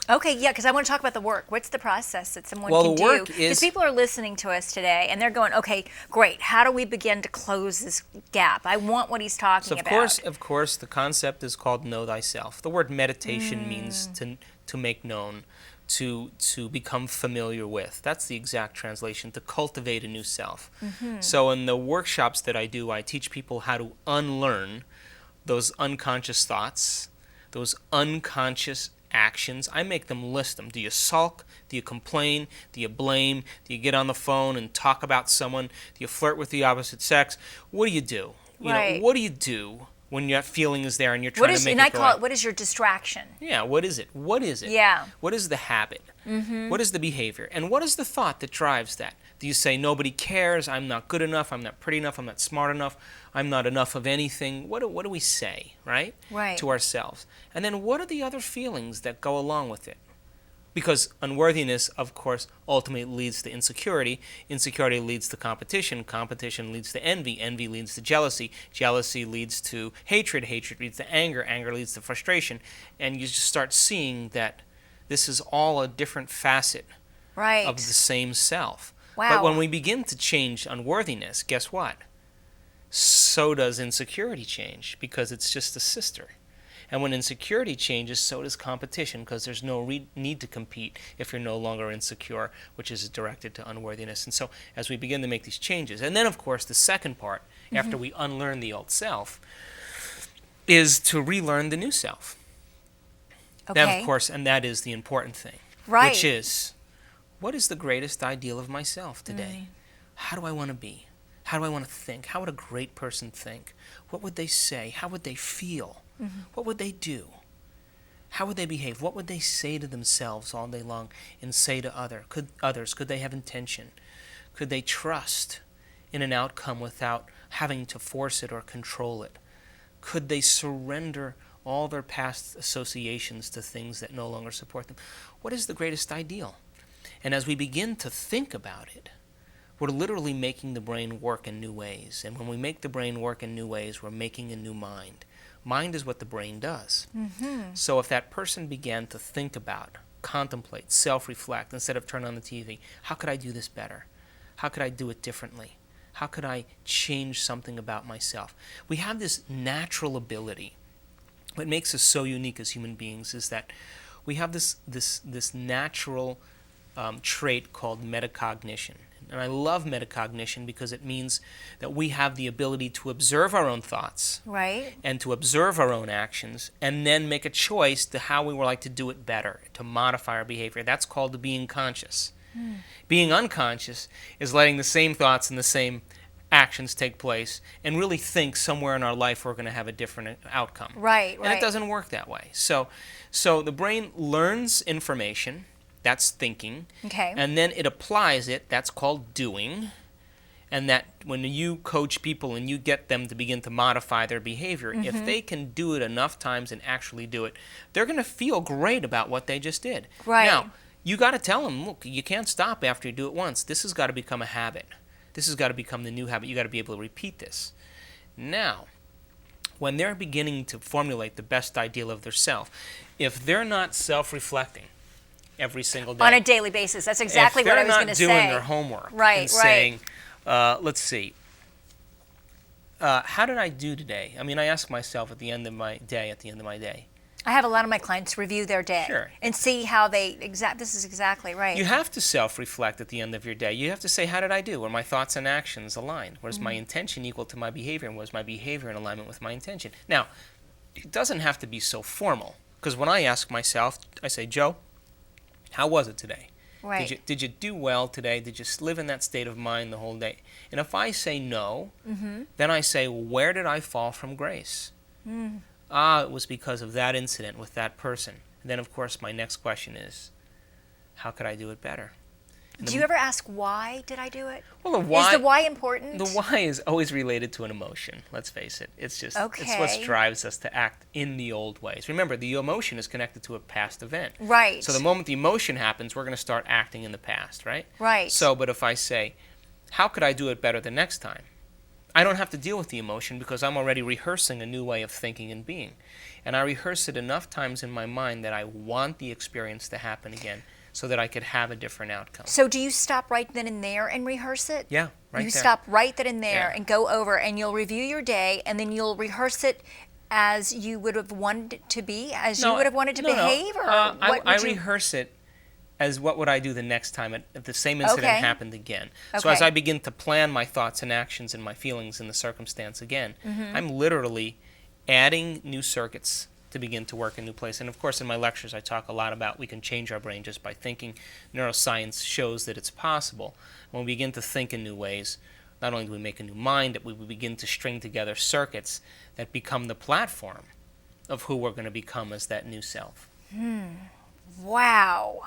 Okay, yeah, because I want to talk about the work. What's the process that someone Well, can the do? work Because is, people are listening to us today and they're going, okay, great. How do we begin to close this gap? I want what he's so talking about. of course, the concept is called know thyself. The word meditation means to make known, to become familiar with. That's the exact translation, to cultivate a new self. So in the workshops that I do, I teach people how to unlearn those unconscious thoughts, those unconscious actions. I make them list them. Do you sulk? Do you complain? Do you blame? Do you get on the phone and talk about someone? Do you flirt with the opposite sex? What do you do? You know, Right. what do you do when that feeling is there and you're What trying to is, make and it I go call away? it, what is your distraction? Yeah, what is it? What is it? Yeah. What is the habit? What is the behavior? And what is the thought that drives that? Do you say, nobody cares, I'm not good enough, I'm not pretty enough, I'm not smart enough, I'm not enough of anything? What do we say, right? Right. To ourselves. And then what are the other feelings that go along with it? Because unworthiness, of course, ultimately leads to insecurity. Insecurity leads to competition. Competition leads to envy. Envy leads to jealousy. Jealousy leads to hatred. Hatred leads to anger. Anger leads to frustration. And you just start seeing that this is all a different facet Right. of the same self. Wow. But when we begin to change unworthiness, guess what? So does insecurity change, because it's just a sister. And when insecurity changes, so does competition, because there's no need to compete if you're no longer insecure, which is directed to unworthiness. And so as we begin to make these changes, and then of course the second part, after we unlearn the old self, is to relearn the new self. Okay. Now, of course, and that is the important thing, Right. which is, what is the greatest ideal of myself today? How do I want to be? How do I want to think? How would a great person think? What would they say? How would they feel? What would they do? How would they behave? What would they say to themselves all day long and say to others? Could they have intention? Could they trust in an outcome without having to force it or control it? Could they surrender all their past associations to things that no longer support them? What is the greatest ideal? And as we begin to think about it, we're literally making the brain work in new ways. And when we make the brain work in new ways, we're making a new mind. Mind is what the brain does. So if that person began to think about, contemplate, self-reflect, instead of turn on the TV, how could I do this better? How could I do it differently? How could I change something about myself? We have this natural ability. What makes us so unique as human beings is that we have this natural trait called metacognition. And I love metacognition because it means that we have the ability to observe our own thoughts Right. and to observe our own actions and then make a choice to how we would like to do it better, to modify our behavior. That's called being conscious. Being unconscious is letting the same thoughts and the same actions take place and really think somewhere in our life we're going to have a different outcome. Right. And it doesn't work that way. So the brain learns information, that's thinking, Okay. and then it applies it, that's called doing. And that when you coach people and you get them to begin to modify their behavior, if they can do it enough times and actually do it, they're going to feel great about what they just did. Right. Now, you got to tell them, look, you can't stop after you do it once. This has got to become a habit. This has got to become the new habit. You got to be able to repeat this. Now, when they're beginning to formulate the best ideal of their self, if they're not self-reflecting every single day, On a daily basis. That's exactly what I was going to if say. they're not doing their homework Right, and saying, let's see, how did I do today? I mean, I ask myself at the end of my day. I have a lot of my clients review their day Sure. and see how they this is exactly right. You have to self-reflect at the end of your day. You have to say, how did I do? Were my thoughts and actions aligned? Was my intention equal to my behavior? And was my behavior in alignment with my intention? Now, it doesn't have to be so formal, because when I ask myself, I say, Joe, how was it today? Right. Did you do well today? Did you live in that state of mind the whole day? And if I say no, then I say, where did I fall from grace? It was because of that incident with that person. And then, of course, my next question is, how could I do it better? And Do you ever ask why did I do it? Well, the why, Is the why important? the why is always related to an emotion, let's face it. It's just, it's what Okay. drives us to act in the old ways. Remember, the emotion is connected to a past event. Right. So the moment the emotion happens, we're going to start acting in the past, right? Right. So, but if I say, how could I do it better the next time? I don't have to deal with the emotion because I'm already rehearsing a new way of thinking and being. And I rehearse it enough times in my mind that I want the experience to happen again so that I could have a different outcome. So do you stop right then and there and rehearse it? Yeah, right You there. stop right then and there Yeah. and go over, and you'll review your day, and then you'll rehearse it as you would have wanted it to be, as you would have wanted to behave, or what I would you... rehearse it as what would I do the next time if the same incident Okay. happened again. So as Okay. I begin to plan my thoughts and actions and my feelings in the circumstance again, I'm literally adding new circuits to begin to work in new place. And of course in my lectures I talk a lot about we can change our brain just by thinking. Neuroscience shows that it's possible. When we begin to think in new ways, not only do we make a new mind, but we begin to string together circuits that become the platform of who we're going to become as that new self. Wow.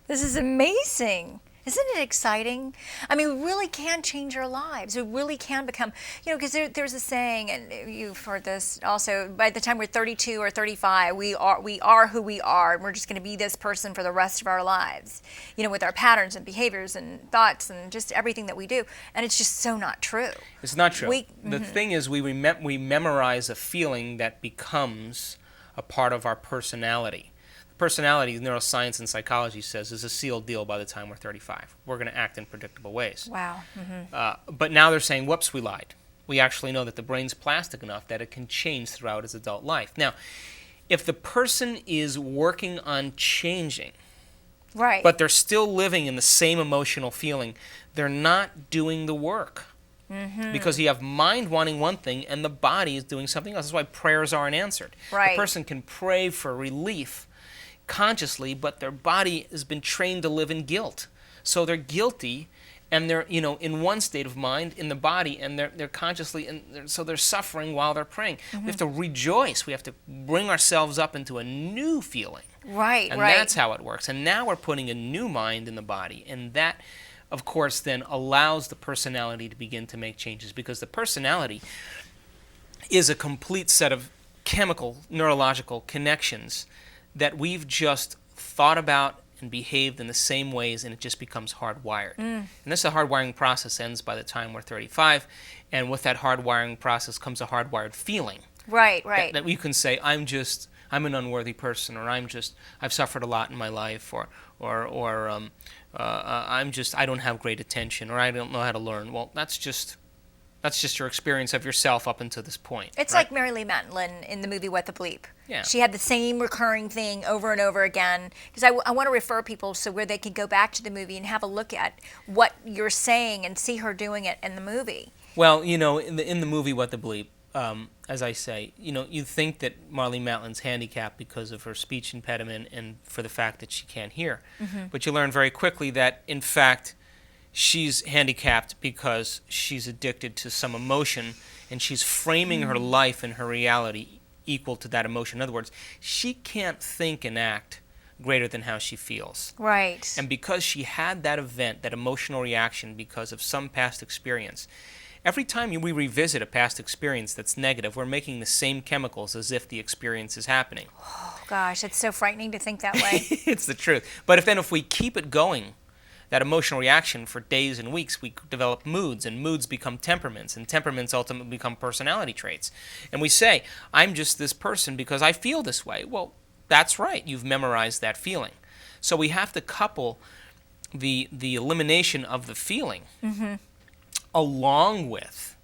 This is amazing. Isn't it exciting? I mean, we really can change our lives. We really can become, because there's a saying, and you've heard this also, by the time we're 32 or 35, we are who we are, and we're just going to be this person for the rest of our lives, with our patterns and behaviors and thoughts and just everything that we do. And it's just so not true. It's not true. The thing is we memorize a feeling that becomes a part of our personality. Personality, neuroscience and psychology says, is a sealed deal by the time we're 35. We're going to act in predictable ways. Wow. But now they're saying, whoops, we lied. We actually know that the brain's plastic enough that it can change throughout its adult life. Now, if the person is working on changing, Right. but they're still living in the same emotional feeling, they're not doing the work. Because you have mind wanting one thing and the body is doing something else. That's why prayers aren't answered. Right. The person can pray for relief consciously, but their body has been trained to live in guilt. So they're guilty, and they're in one state of mind in the body, and they're consciously, and so they're suffering while they're praying. We have to rejoice. We have to bring ourselves up into a new feeling. Right. And right. that's how it works. And now we're putting a new mind in the body, and that, of course, then allows the personality to begin to make changes, because the personality is a complete set of chemical, neurological connections that we've just thought about and behaved in the same ways, and it just becomes hardwired. And this hardwiring process ends by the time we're 35, and with that hardwiring process comes a hardwired feeling. Right. That you can say, I'm an unworthy person, or I've suffered a lot in my life, or I don't have great attention, or I don't know how to learn. Well, that's just your experience of yourself up until this point. It's right? like Mary Lee Matlin in the movie What the Bleep. Yeah. She had the same recurring thing over and over again. Because I want to refer people so where they can go back to the movie and have a look at what you're saying and see her doing it in the movie. Well, in the movie What the Bleep, as I say, you think that Marlee Matlin's handicapped because of her speech impediment and for the fact that she can't hear. But you learn very quickly that, in fact, she's handicapped because she's addicted to some emotion, and she's framing her life and her reality equal to that emotion. In other words, she can't think and act greater than how she feels. Right. And because she had that event, that emotional reaction because of some past experience, every time we revisit a past experience that's negative, we're making the same chemicals as if the experience is happening. Oh, gosh, it's so frightening to think that way. It's the truth. But if we keep it going, that emotional reaction for days and weeks, we develop moods, and moods become temperaments, and temperaments ultimately become personality traits. And we say, I'm just this person because I feel this way. Well, that's right. You've memorized that feeling. So we have to couple the elimination of the feeling along with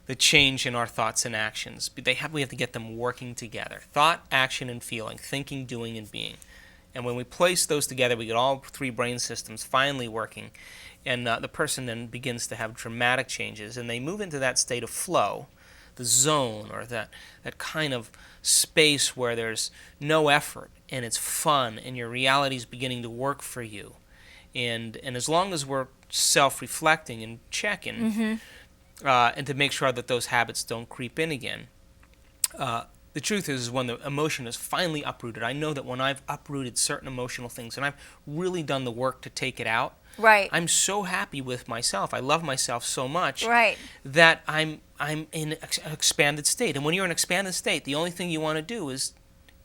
the change in our thoughts and actions. We have to get them working together. Thought, action, and feeling. Thinking, doing, and being. And when we place those together, we get all three brain systems finally working, and the person then begins to have dramatic changes, and they move into that state of flow, the zone, or that kind of space where there's no effort, and it's fun, and your reality is beginning to work for you. And as long as we're self-reflecting and checking, and to make sure that those habits don't creep in again, the truth is when the emotion is finally uprooted, I know that when I've uprooted certain emotional things and I've really done the work to take it out, Right. I'm so happy with myself. I love myself so much Right. that I'm in an expanded state. And when you're in an expanded state, the only thing you want to do is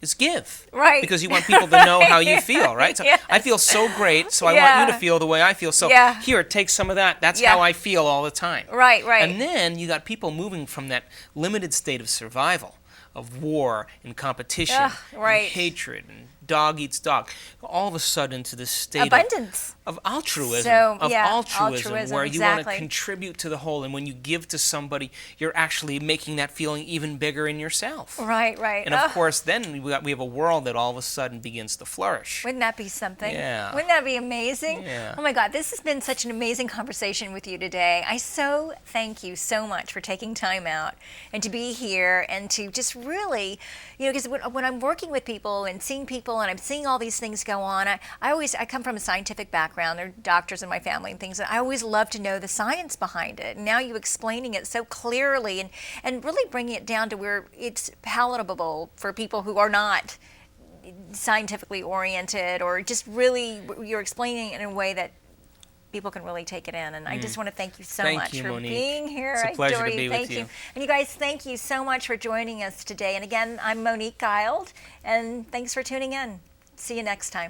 is give. Right. Because you want people to know how you feel, right? So Yes. I feel so great, so I Yeah. want you to feel the way I feel. So Yeah. here, take some of that. That's Yeah. how I feel all the time. Right, right. And then you got people moving from that limited state of survival, of war and competition, Ugh, right. and hatred, and dog eats dog, all of a sudden to this state Abundance. of altruism, So, of yeah, altruism, where you want to exactly. contribute to the whole, and when you give to somebody, you're actually making that feeling even bigger in yourself. Right, right. And of course, then we have a world that all of a sudden begins to flourish. Wouldn't that be something? Yeah. Wouldn't that be amazing? Yeah. Oh my God, this has been such an amazing conversation with you today. I so thank you so much for taking time out and to be here and to just really, because when I'm working with people and seeing people and I'm seeing all these things go on, I come from a scientific background. There are doctors in my family and things, and I always love to know the science behind it. And now you explaining it so clearly and really bringing it down to where it's palatable for people who are not scientifically oriented, or just really you're explaining it in a way that people can really take it in. And I just want to thank you so Thank much you, for Monique. being here. It's a I pleasure adore to be with Thank you. And you guys, thank you so much for joining us today. And again, I'm Monique Guild, and thanks for tuning in. See you next time.